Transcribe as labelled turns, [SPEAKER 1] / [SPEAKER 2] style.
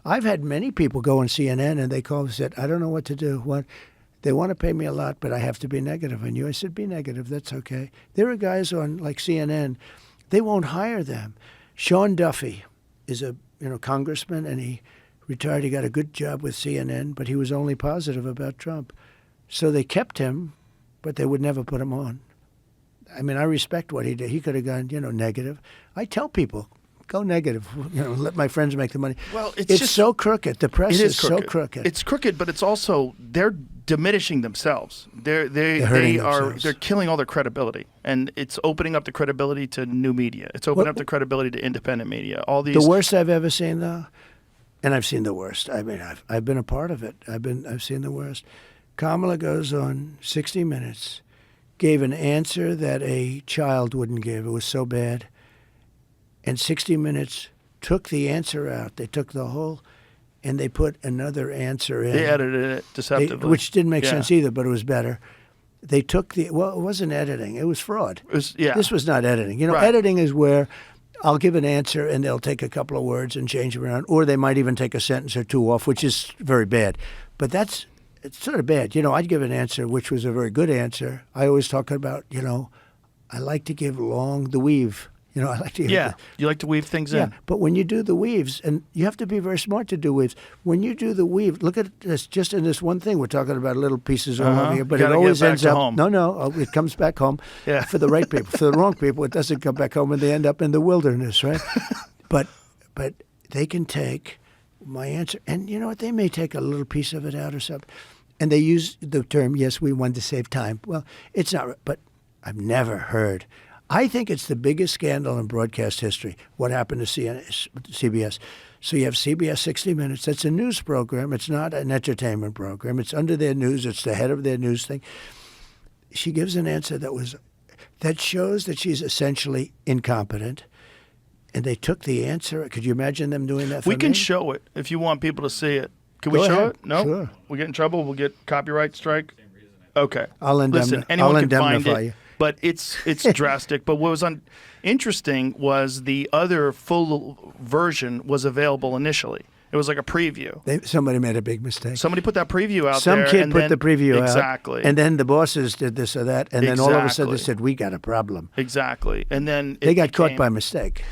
[SPEAKER 1] I've had many people go on CNN and they call and said, I don't know what to do. They want to pay me a lot, but I have to be negative on you. I said, be negative. That's okay. There are guys on like CNN, they won't hire them. Sean Duffy is a congressman, and he retired. He got a good job with CNN, but he was only positive about Trump. So they kept him, but they would never put him on. I mean, I respect what he did. He could have gone, negative. I tell people, go negative. Let my friends make the money.
[SPEAKER 2] Well,
[SPEAKER 1] it's just so crooked. The press is so crooked.
[SPEAKER 2] It's crooked, but it's also they're diminishing themselves. They're killing all their credibility, and it's opening up the credibility to new media. It's opening up the credibility to independent media. All these.
[SPEAKER 1] The worst I've ever seen, though, and I've seen the worst. I mean, I've been a part of it. I've seen the worst. Kamala goes on 60 Minutes, gave an answer that a child wouldn't give. It was so bad. And 60 Minutes took the answer out. They took the whole, and they put another answer in.
[SPEAKER 2] They edited it deceptively.
[SPEAKER 1] Which didn't make sense either, but it was better. They took it wasn't editing. It was fraud. This was not editing. Editing is where I'll give an answer and they'll take a couple of words and change them around, or they might even take a sentence or two off, which is very bad. But it's sort of bad. I'd give an answer which was a very good answer. I always talk about, I like to give long the weave. I like to.
[SPEAKER 2] You like to weave things in.
[SPEAKER 1] Yeah, but when you do the weaves, and you have to be very smart to do weaves. When you do the weave, look at this. Just in this one thing, we're talking about little pieces all over here, but it always ends up.
[SPEAKER 2] Home.
[SPEAKER 1] No, it comes back home. For the right people. For the wrong people, it doesn't come back home, and they end up in the wilderness, right? but they can take my answer, and you know what? They may take a little piece of it out or something, and they use the term, "Yes, we wanted to save time." Well, it's not. But I've never heard. I think it's the biggest scandal in broadcast history, what happened to CBS. So you have CBS 60 Minutes. That's a news program. It's not an entertainment program. It's under their news. It's the head of their news thing. She gives an answer that shows that she's essentially incompetent. And they took the answer. Could you imagine them doing that for
[SPEAKER 2] We can
[SPEAKER 1] me?
[SPEAKER 2] show it if you want people to see it. Can
[SPEAKER 1] Go
[SPEAKER 2] we show
[SPEAKER 1] ahead.
[SPEAKER 2] it? No?
[SPEAKER 1] Sure.
[SPEAKER 2] We get in trouble? We'll get copyright strike? Okay.
[SPEAKER 1] Listen,
[SPEAKER 2] anyone
[SPEAKER 1] I'll
[SPEAKER 2] can find
[SPEAKER 1] indemnify
[SPEAKER 2] it.
[SPEAKER 1] you.
[SPEAKER 2] But it's drastic. But what was interesting was the other full version was available initially. It was like a preview.
[SPEAKER 1] Somebody made a big mistake.
[SPEAKER 2] Somebody put that preview out
[SPEAKER 1] there. Some kid put the preview out.
[SPEAKER 2] Exactly.
[SPEAKER 1] And then the bosses did this or that. And then all of a sudden they said, we got a problem.
[SPEAKER 2] Exactly. And then
[SPEAKER 1] they got caught by mistake.